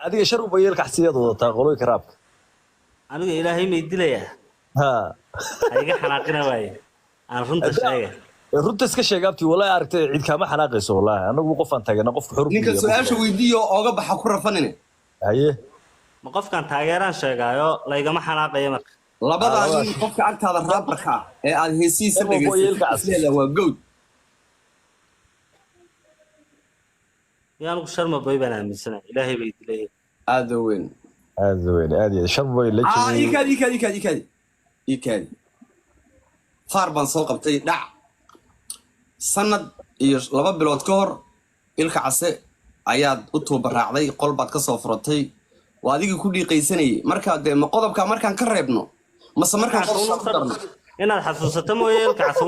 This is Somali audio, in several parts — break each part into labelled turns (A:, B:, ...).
A: adiga shar u bayeel kaxsiyadu wadataa qoloy karaabka
B: aniga ilaahay ma idilaya
A: ha
B: ayga xanaaqina waaye aan runta sheegay
A: runta iska sheegabti wallahi aragtay cid kama xanaaqayso wallahi anagu qofan taagana qofka xurub
C: ninka su'aasha weydiiyo ooga baxa ku rafanine
A: haye
B: ma qofkan taageeraan sheegaayo laygama xanaaqayo marka
C: labada nin qofka agtaada raabarka ee aad heesiisa dhageysay waa good
B: yaan ku sharma bay baan aaminsanay ilaahay bay dilay
C: aad weyn
A: aad sharboy la
C: jiro ikadi faar baan soo qabtay dhac sanad iyo 2 bilood ka hor ilka case ayaad u tuubaraacday qol baad ka soo furatay waa adiga ku dhiiqaysanay marka de ma qodobka markaan ka reebno mase markaan soo darno
B: inaad xasuusato mooyee ilka case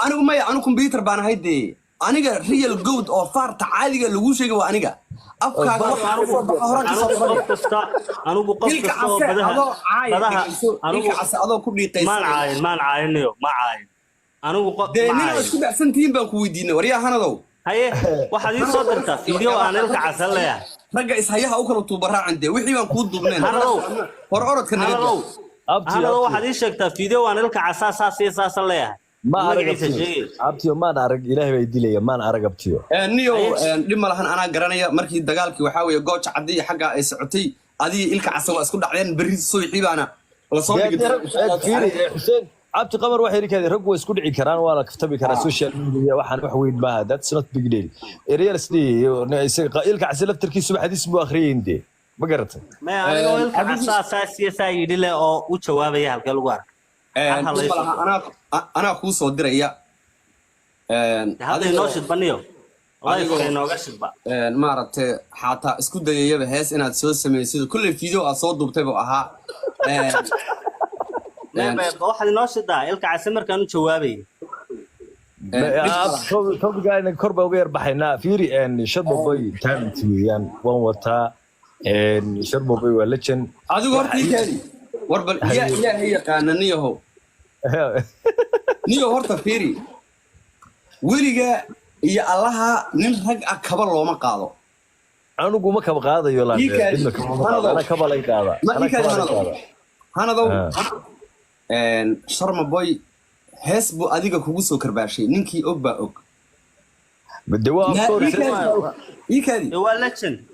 C: anigu ma anigu computer baan hayday aniga real good oo faarta caadiga lagu sheegay waa aniga afkaaga waxa
B: anigu qof kasta oo badaha
C: anigu asadoo ku dhiiqaysan
B: maan caayinayo ma caayin anigu qof
C: ma isku baxsantiin baan ku weydiinay wariyahanadow
B: haye waxaad ii soo dirtaa video aan ilka case leeyahay
C: ragga ishayaha u kala tuubaraacan de wixii baan ku duubneen hor orodka naga
B: hanadow waxaad ii sheegtaa video aan ilka case saas leeyahay
A: ما أبتيو ما نعرق إلهي بيدلي ما نعرق أبتيو
C: نيو لما لهن أنا قرنيا مركي دجالك وحاول جوتش عدي حاجة سعتي هذه إلك عسوا أسكت علينا بريد صوي حبانا ولا صوي
A: حسين عبتي قمر واحد كذا رجوا يسكت عكران ولا كتبي كرا سوشيال ميديا واحد وحويد بها that's not big deal ريال سدي إلك عسلة تركي سبح حديث مو آخرين دي بقرت
B: ما أنا إلك عساسية سايد لا أو وشوابي هالقلوار
C: أنا كوس صدرية
B: هذا يناشد بنيو الله يخليه نوقش بقى
C: ما رت حتى اسكت دقيقة بحيث إن تسوي سميسيد كل الفيديو أصوات وبتبقى ها
B: لا واحد يناشد ده إلك عسمر كانوا شوابي
A: توب قاعد كربة وغير بحنا فيري إن شرب بوي تامت يعني وان وتا إن شرب بوي ولكن
C: هذا ورتي كذي وربل هي قانونية هو نيو هرتا فيري وريجا يا الله نين رجع كبر لو ما قاضو
A: أنا قوم كبر قاضي يلا أنا كبر لي قاضي
C: أنا ذو إن شرم بوي حسب أديك كوسو كرباشي نينكي أوبا أوك
A: بالدواء
C: يكادي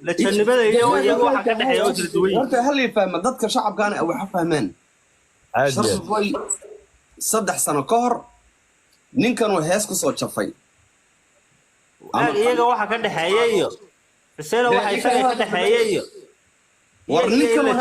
B: لكن نبدأ يجوا حكنا حياة الدوي
C: أنت هل يفهم ضدك شعب كان أو حفهمان شرم بوي صدح سنة كهر نين كانوا هاسكو صوت شفاي
B: iyaga waxa ka dhaxeeyay Xuseen waxa isaga ka dhaxeeyay
C: warnin kale